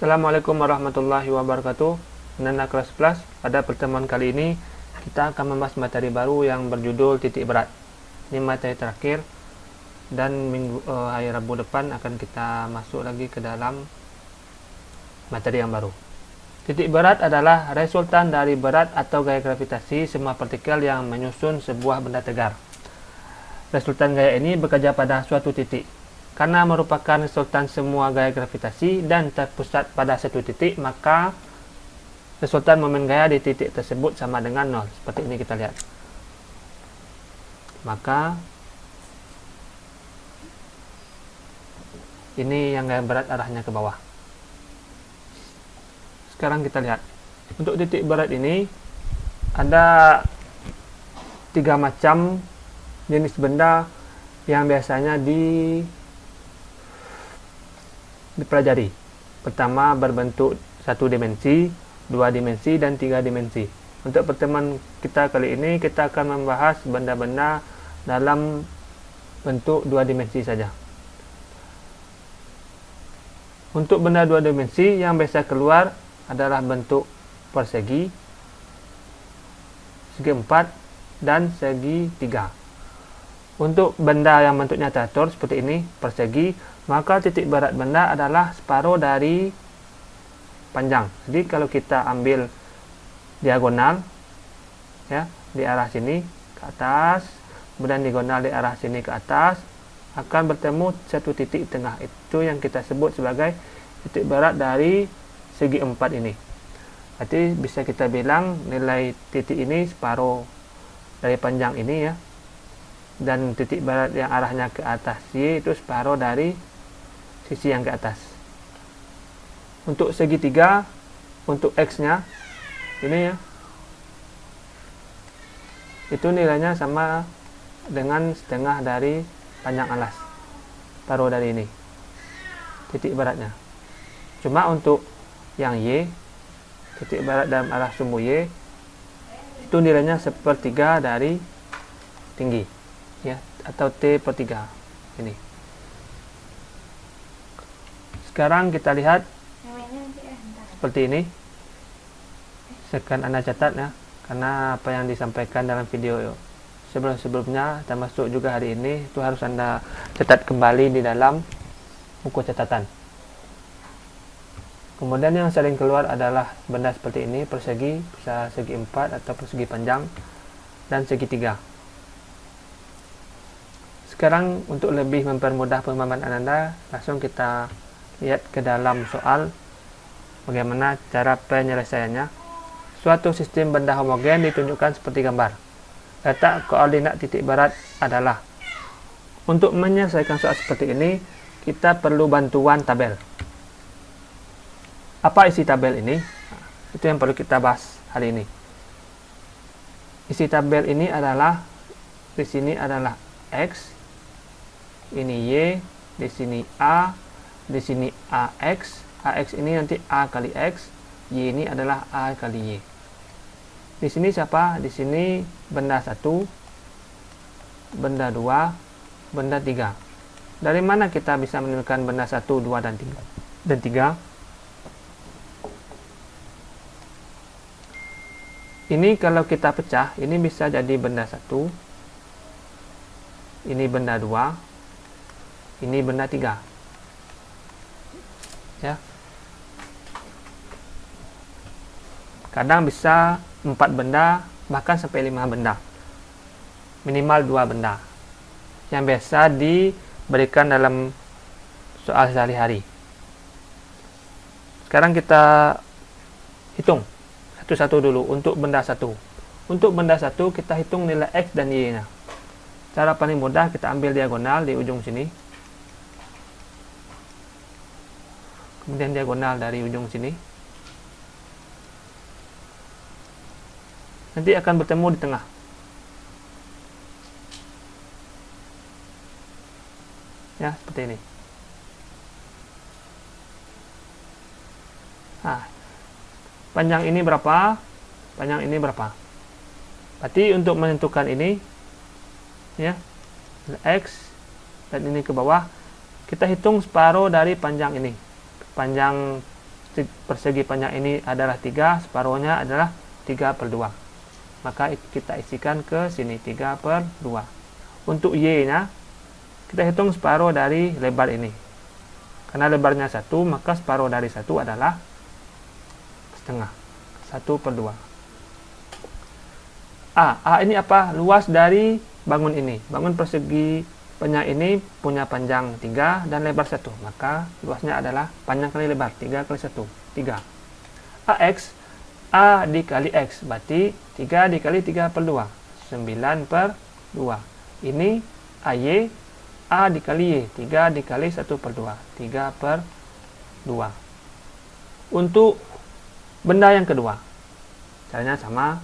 Assalamualaikum warahmatullahi wabarakatuh. Anak kelas 11, pada pertemuan kali ini kita akan membahas materi baru yang berjudul titik berat. Ini materi terakhir dan hari Rabu depan akan kita masuk lagi ke dalam materi yang baru. Titik berat adalah resultan dari berat atau gaya gravitasi semua partikel yang menyusun sebuah benda tegar. Resultan gaya ini bekerja pada suatu titik. Karena merupakan resultan semua gaya gravitasi dan terpusat pada satu titik, maka resultan momen gaya di titik tersebut sama dengan 0. Seperti ini kita lihat. Maka ini yang gaya berat arahnya ke bawah. Sekarang kita lihat. Untuk titik berat ini ada 3 macam jenis benda yang biasanya dipelajari. Pertama, berbentuk 1 dimensi, 2 dimensi, dan 3 dimensi. Untuk pertemuan kita kali ini, kita akan membahas benda-benda dalam bentuk 2 dimensi saja. Untuk benda 2 dimensi yang biasa keluar adalah bentuk persegi, segi 4, dan segi 3. Untuk benda yang bentuknya teratur seperti ini, persegi, maka titik berat benda adalah separuh dari panjang. Jadi kalau kita ambil diagonal ya, di arah sini ke atas, kemudian diagonal di arah sini ke atas, akan bertemu satu titik tengah. Itu yang kita sebut sebagai titik berat dari segi 4 ini. Berarti bisa kita bilang nilai titik ini separuh dari panjang ini ya. Dan titik berat yang arahnya ke atas Y itu separuh dari sisi yang ke atas. Untuk segitiga, untuk X nya ini ya, itu nilainya sama dengan setengah dari panjang alas, separuh dari ini titik beratnya. Cuma untuk yang Y, titik berat dalam arah sumbu Y, itu nilainya 1/3 dari tinggi ya, atau T/3 ini. Sekarang kita lihat seperti ini. Sekarang Anda catat ya, karena apa yang disampaikan dalam video sebelum-sebelumnya, termasuk juga hari ini, itu harus Anda catat kembali di dalam buku catatan. Kemudian yang sering keluar adalah benda seperti ini, persegi, bisa segi 4 atau persegi panjang, dan segitiga. Sekarang untuk lebih mempermudah pemahaman Anda, langsung kita lihat ke dalam soal bagaimana cara penyelesaiannya. Suatu sistem benda homogen ditunjukkan seperti gambar. Letak koordinat titik berat adalah. Untuk menyelesaikan soal seperti ini, kita perlu bantuan tabel. Apa isi tabel ini? Itu yang perlu kita bahas hari ini. Isi tabel ini adalah, di sini adalah X, ini Y, di sini A, di sini AX. AX ini nanti A kali X, Y ini adalah A kali Y. Di sini siapa? Di sini benda 1, benda 2, benda 3. Dari mana kita bisa menemukan benda 1, 2, dan 3? Ini kalau kita pecah, ini bisa jadi benda 1, ini benda 2, ini benda 3 ya. Kadang bisa 4 benda, bahkan sampai 5 benda, minimal 2 benda yang biasa diberikan dalam soal sehari-hari. Sekarang kita hitung satu-satu dulu. Untuk benda 1, untuk benda 1 kita hitung nilai X dan Y nya. Cara paling mudah, kita ambil diagonal di ujung sini, kemudian diagonal dari ujung sini, nanti akan bertemu di tengah. Ya, seperti ini. Nah, panjang ini berapa? Panjang ini berapa? Berarti untuk menentukan ini ya, X dan ini ke bawah, kita hitung separuh dari panjang ini. Panjang persegi panjang ini adalah 3, separuhnya adalah 3/2. Maka kita isikan ke sini 3/2. Untuk Y-nya, kita hitung separuh dari lebar ini. Karena lebarnya 1, maka separuh dari 1 adalah setengah. 1/2. A ini apa? Luas dari bangun ini. Bangun persegi panjang ini punya panjang 3 dan lebar 1. Maka luasnya adalah panjang kali lebar. 3 kali 1. 3. AX. A dikali X. Berarti 3 dikali 3/2. 9/2. Ini AY. A dikali Y. 3 dikali 1/2. 3/2. Untuk benda yang kedua, caranya sama.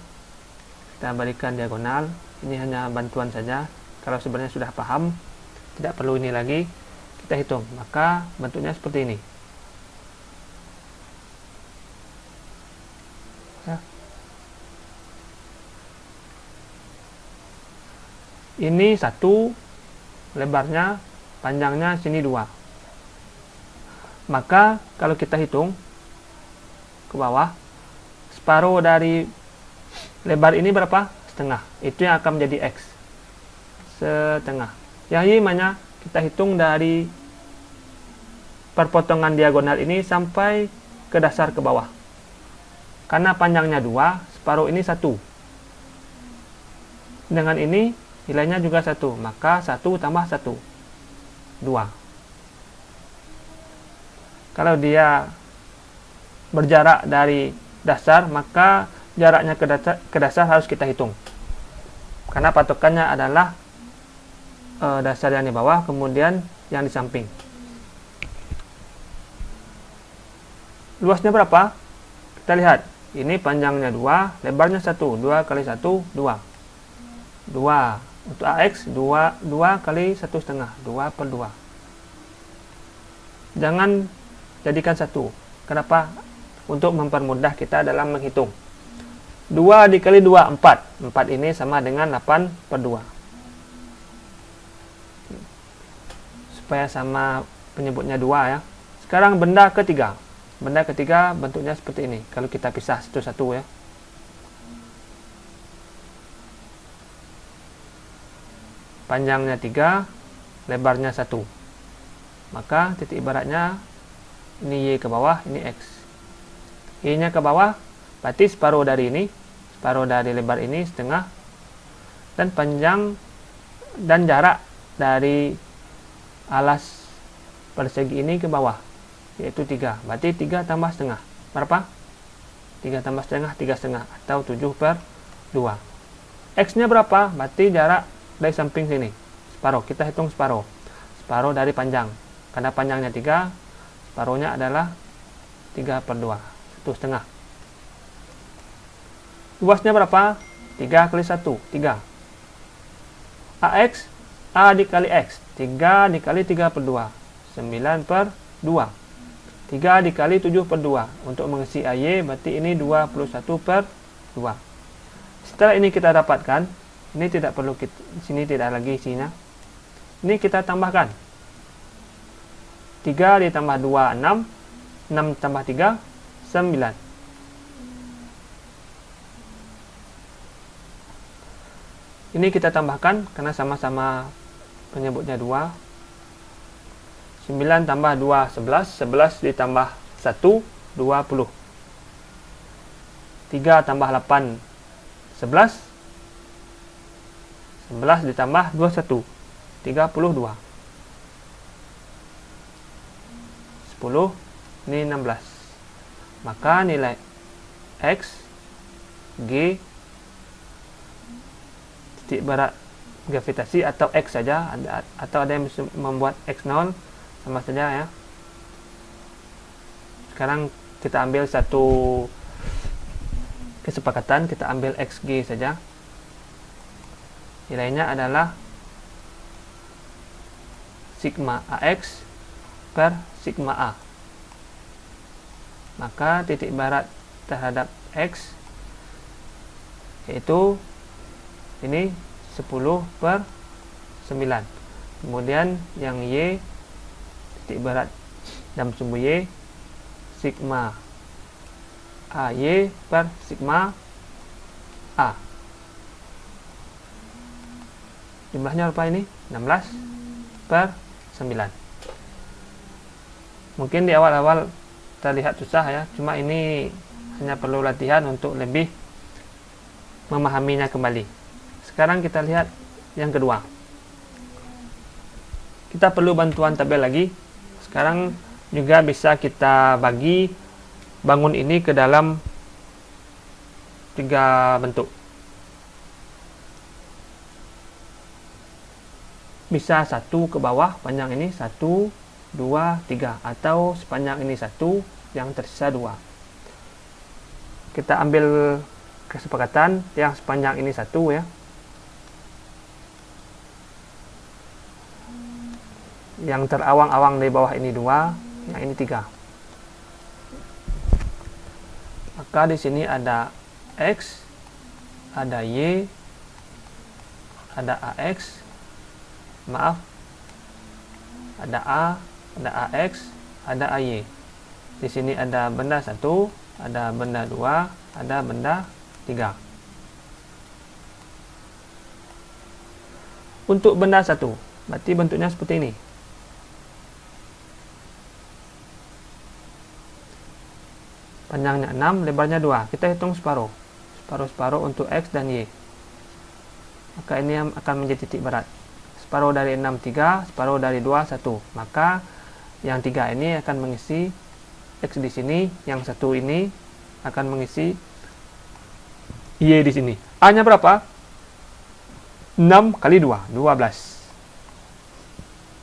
Kita balikan diagonal. Ini hanya bantuan saja. Kalau sebenarnya sudah paham, tidak perlu ini lagi. Kita hitung. Maka bentuknya seperti ini. Ya. Ini 1, lebarnya, panjangnya sini 2. Maka kalau kita hitung ke bawah, separuh dari lebar ini berapa? Setengah. Itu yang akan menjadi X. Setengah. Yang Y mana? Kita hitung dari perpotongan diagonal ini sampai ke dasar ke bawah. Karena panjangnya 2, separuh ini 1. Dengan ini nilainya juga 1. Maka 1 tambah 1. 2. Kalau dia berjarak dari dasar, maka jaraknya ke dasar harus kita hitung. Karena patokannya adalah dasar yang di bawah, kemudian yang di samping. Luasnya berapa? Kita lihat. Ini panjangnya 2, lebarnya 1. 2 kali 1, 2. 2. Untuk AX, 2 kali 1,5. 2/2. Jangan jadikan 1. Kenapa? Untuk mempermudah kita dalam menghitung. 2 dikali 2, 4. 4 ini sama dengan 8/2. Supaya sama penyebutnya 2 ya. Sekarang benda ketiga. Benda ketiga bentuknya seperti ini. Kalau kita pisah satu-satu ya. Panjangnya 3, lebarnya 1. Maka titik ibaratnya ini Y ke bawah, ini X. Y-nya ke bawah, berarti separuh dari ini, separuh dari lebar ini setengah, dan panjang dan jarak dari alas persegi ini ke bawah, yaitu 3. Berarti 3 tambah setengah. Berapa? 3 tambah setengah, 3,5 atau 7/2. X-nya berapa? Berarti jarak dari samping sini. Separuh. Kita hitung separuh. Separuh dari panjang. Karena panjangnya 3, separuhnya adalah 3/2. 1,5. Luasnya berapa? 3 kali 1. 3. AX. A dikali X. 3 dikali 3/2. 9/2. 3 dikali 7/2. Untuk mengisi AY, berarti ini 21/2. Setelah ini kita dapatkan, ini tidak perlu sini tidak lagi isinya. Ini kita tambahkan. 3 ditambah 2, 6. 6 tambah 3, 9. Ini kita tambahkan karena sama-sama penyebutnya 2. 9 tambah 2, 11. 11 ditambah 1, 20. 3 tambah 8, 11. 11 ditambah 21, 32. 10, ini 16. Maka nilai X, G, titik barat gravitasi atau X saja, atau ada yang membuat X0, sama saja ya. Sekarang kita ambil satu kesepakatan, kita ambil XG saja. Nilainya adalah sigma AX per sigma A. Maka titik barat terhadap X yaitu ini 10/9. Kemudian yang Y, titik barat dalam sumbu Y sigma AY per sigma A. Jumlahnya apa ini? 16 per 9. Mungkin di awal-awal terlihat susah ya, cuma ini hanya perlu latihan untuk lebih memahaminya kembali. Sekarang kita lihat yang kedua. Kita perlu bantuan tabel lagi. Sekarang juga bisa kita bagi bangun ini ke dalam 3 bentuk. Bisa 1 ke bawah, panjang ini 1, 2, 3, atau sepanjang ini 1, yang tersisa 2. Kita ambil kesepakatan yang sepanjang ini 1 ya. Yang terawang-awang dari bawah ini 2, yang ini 3. Maka di sini ada X, ada Y, ada AX, maaf, ada A, ada AX, ada AY. Di sini ada benda 1, ada benda 2, ada benda 3. Untuk benda 1, berarti bentuknya seperti ini. Panjangnya 6, lebarnya 2. Kita hitung separuh. Separuh-separuh untuk X dan Y. Maka ini akan menjadi titik berat. Separuh dari 6, 3. Separuh dari 2, 1. Maka yang 3 ini akan mengisi X di sini. Yang 1 ini akan mengisi Y di sini. A-nya berapa? 6 kali 2, 12.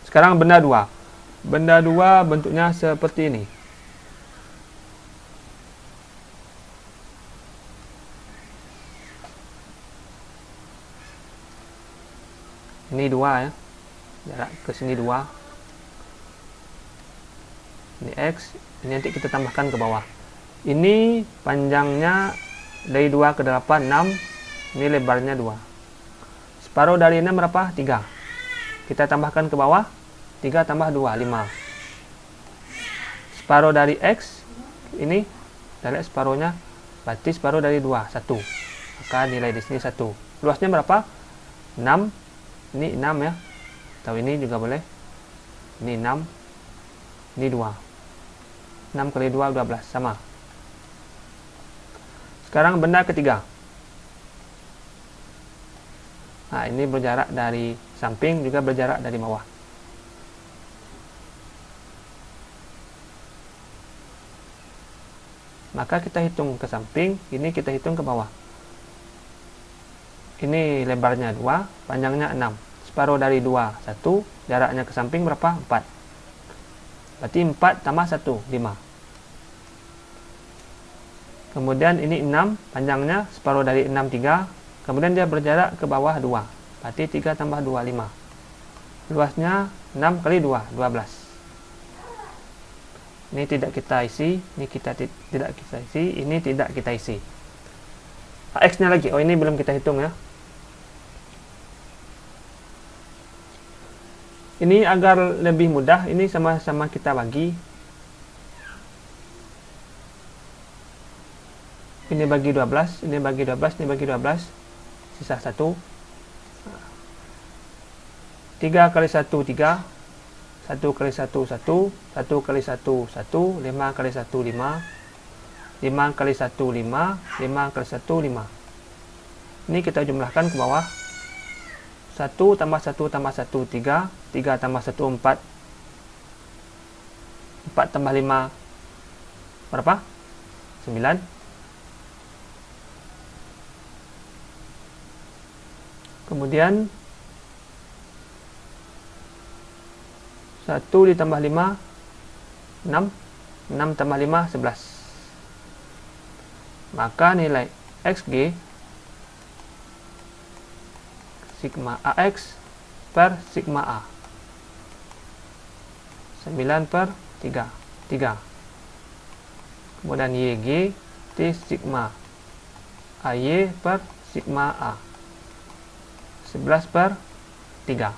Sekarang benda 2. Benda 2 bentuknya seperti ini. Ini 2 ya. Jarak ke sini 2. Ini X. Ini nanti kita tambahkan ke bawah. Ini panjangnya dari 2 ke 8, 6. Ini lebarnya 2. Separuh dari 6 berapa? 3. Kita tambahkan ke bawah. 3 tambah 2, 5. Separuh dari X. Ini. Kita lihat separuhnya. Berarti separuh dari 2, 1. Maka nilai di sini 1. Luasnya berapa? 6. Ini 6 ya. Atau ini juga boleh. Ini 6. Ini 2. 6 kali 2, 12. Sama. Sekarang benda ketiga. Nah, ini berjarak dari samping, juga berjarak dari bawah. Maka kita hitung ke samping, ini kita hitung ke bawah. Ini lebarnya 2, panjangnya 6. Separuh dari 2, 1. Jaraknya ke samping berapa? 4. Berarti 4 tambah 1, 5. Kemudian ini 6, panjangnya separuh dari 6, 3. Kemudian dia berjarak ke bawah 2. Berarti 3 tambah 2, 5. Luasnya 6 kali 2, 12. Ini tidak kita isi, ini tidak kita isi, ini tidak kita isi. X-nya lagi, oh ini belum kita hitung ya. Ini agar lebih mudah, ini sama-sama kita bagi. Ini bagi 12, ini bagi 12, ini bagi 12. Sisa 1. 3 kali 1, 3. 1 kali 1, 1. 1 kali 1, 1. 5 kali 1, 5. 5 kali 1, 5. 5 kali 1, 5. Ini kita jumlahkan ke bawah. 1 tambah 1 tambah 1, 3. 3 tambah 1, 4. 4 tambah 5, berapa? 9. Kemudian 1 ditambah 5, 6. 6 tambah 5, 11. Maka nilai XG sigma AX per sigma A 9 per 3, 3. Kemudian YG T sigma AY per sigma A 11 per 3.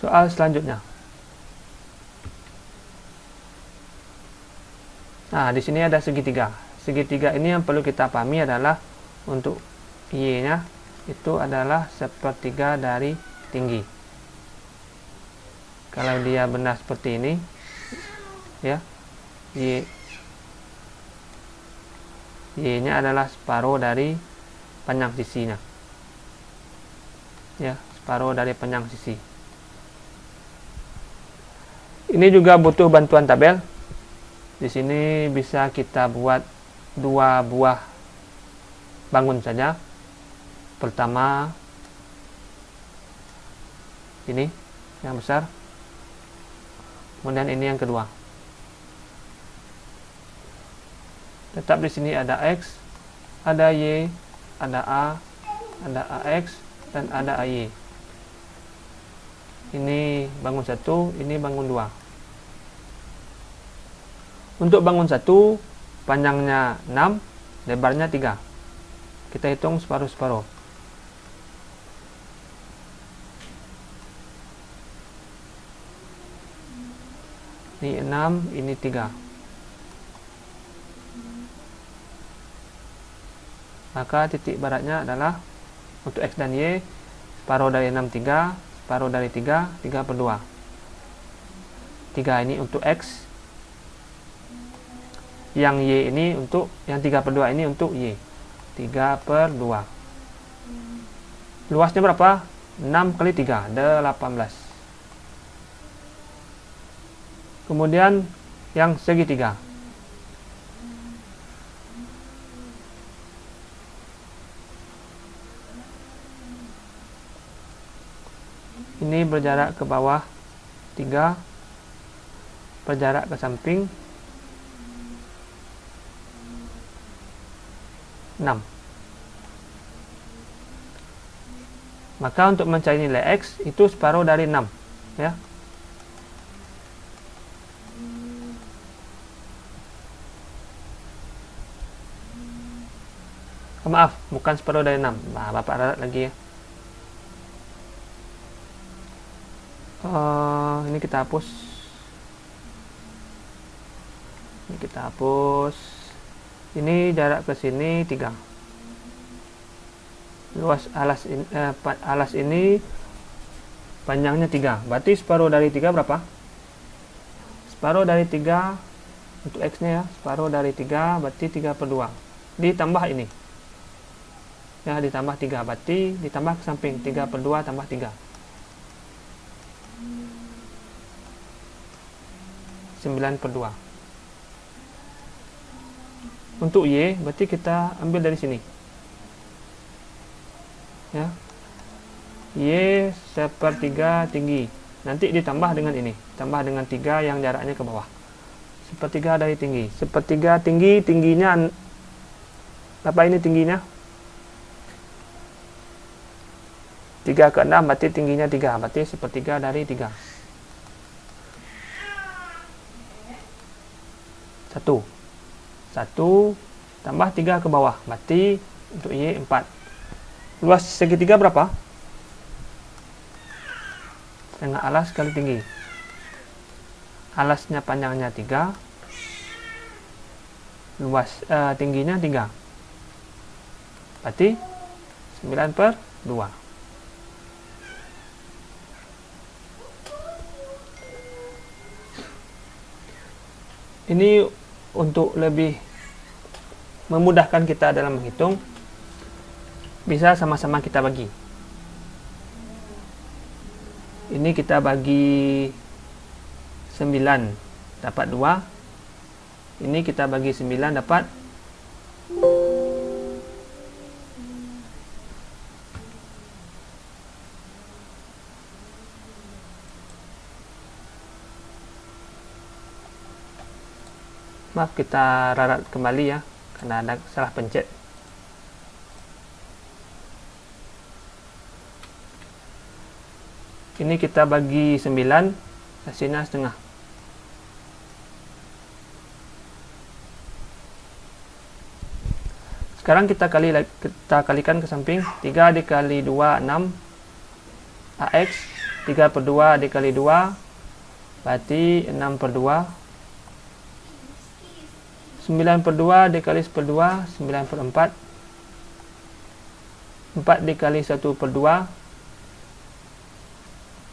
Soal selanjutnya. Nah, di sini ada segitiga. Segitiga ini yang perlu kita pahami adalah untuk Y-nya itu adalah sepertiga dari tinggi. Kalau dia benar seperti ini, ya, Y-nya adalah separuh dari panjang sisinya. Ya, separuh dari panjang sisi. Ini juga butuh bantuan tabel. Di sini bisa kita buat dua buah bangun saja. Pertama ini yang besar, kemudian ini yang kedua. Tetap di sini ada X, ada Y, ada A, ada AX, dan ada AY. Ini bangun 1, ini bangun 2. Untuk bangun 1, panjangnya 6, lebarnya 3. Kita hitung separuh-separuh. Ini 6, ini 3. Maka titik baratnya adalah untuk X dan Y, separuh dari 6, 3, separuh dari 3, 3/2. 3 ini untuk X, yang Y ini untuk, yang 3/2 ini untuk Y. 3/2. Luasnya berapa? 6 kali 3, 18. Kemudian yang segitiga. Ini berjarak ke bawah 3, berjarak ke samping 6. Maka untuk mencari nilai X itu separuh dari 6, ya. Maaf, bukan separuh dari 6. Nah, Bapak ralat lagi ya. Ini kita hapus. Ini kita hapus. Ini jarak ke sini 3. Luas alas ini panjangnya 3. Berarti separuh dari 3 berapa? Separuh dari 3 untuk X-nya ya. Separuh dari 3 berarti 3/2. Ditambah ini. Ya, ditambah 3. Berarti ditambah ke samping. 3/2 tambah 3. 9/2. Untuk Y berarti kita ambil dari sini, ya. Y sepertiga tinggi, nanti ditambah dengan ini, tambah dengan 3 yang jaraknya ke bawah. Sepertiga dari tinggi, sepertiga tinggi, tingginya apa ini tingginya? 3/6 berarti tingginya 3, berarti sepertiga dari 3. 1 tambah 3 ke bawah, berarti untuk Y 4. Luas segitiga berapa? Setengah alas kali tinggi. Alasnya panjangnya 3, luas tingginya 3, berarti 9/2. Ini untuk lebih memudahkan kita dalam menghitung, bisa sama-sama kita bagi. Ini kita bagi 9 dapat 2. Ini kita bagi 9 dapat 4. Maaf, kita rarat kembali ya, karena ada salah pencet. Ini kita bagi 9, hasilnya setengah. Sekarang kita kalikan ke samping. 3 dikali 2, 6 AX, 3/2 dikali 2 berarti 6/2. 9/2 dikali 1/2 9/4. 4 dikali 1/2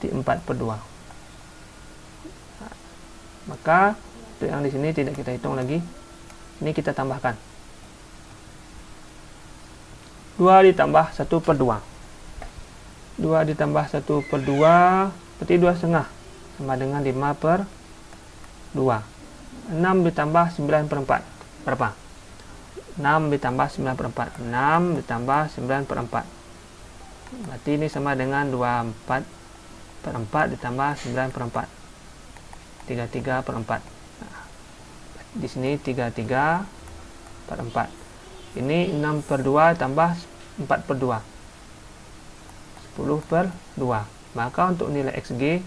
di 4/2. Maka untuk yang di sini tidak kita hitung lagi. Ini kita tambahkan. 2 ditambah 1/2. 2 ditambah 1/2 berarti 2,5 sama dengan 5/2. 6 ditambah 9/4 berapa? 6 ditambah 9/4. 6 ditambah 9/4. Berarti ini sama dengan 24/4 ditambah 9/4. 33/4. Nah, di sini 33/4. Ini 6/2 tambah 4/2. 10/2. Maka untuk nilai XG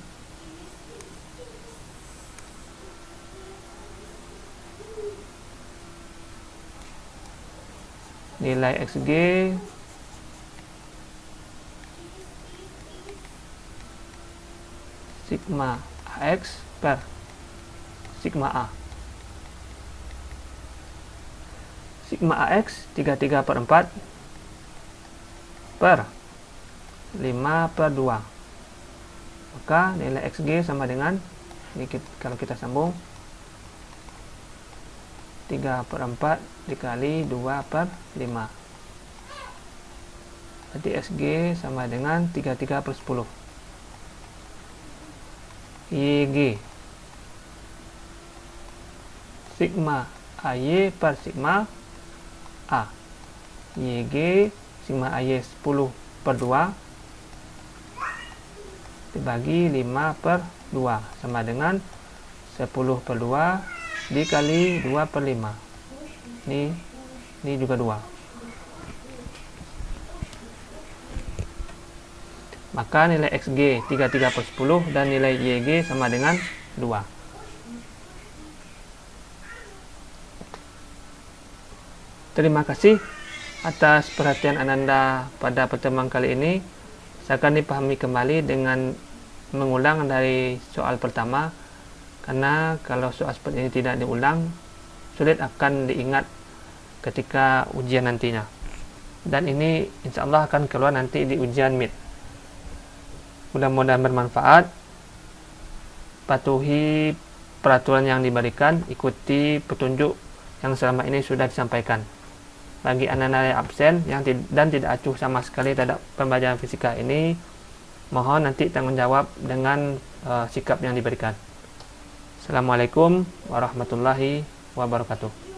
sigma AX per sigma A. Sigma AX 33/4 per 5/2. Maka nilai XG sama dengan ini, kalau kita sambung 3/4 dikali 2/5. Berarti XG sama dengan 33/10. YG sigma AY per sigma A. YG sigma AY 10/2 dibagi 5/2 sama dengan 10/2 dikali 2/5. Ini juga 2. Maka nilai XG 33/10 dan nilai YG sama dengan 2. Terima kasih atas perhatian Ananda pada pertemuan kali ini. Saya akan dipahami kembali dengan mengulang dari soal pertama, karena kalau soal seperti ini tidak diulang, sulit akan diingat ketika ujian nantinya. Dan ini insya Allah akan keluar nanti di ujian MIT. Mudah-mudahan bermanfaat. Patuhi peraturan yang diberikan, ikuti petunjuk yang selama ini sudah disampaikan. Bagi anak-anak yang absen dan tidak acuh sama sekali terhadap pembelajaran fisika ini, mohon nanti tanggung jawab dengan sikap yang diberikan. Assalamualaikum warahmatullahi wabarakatuh.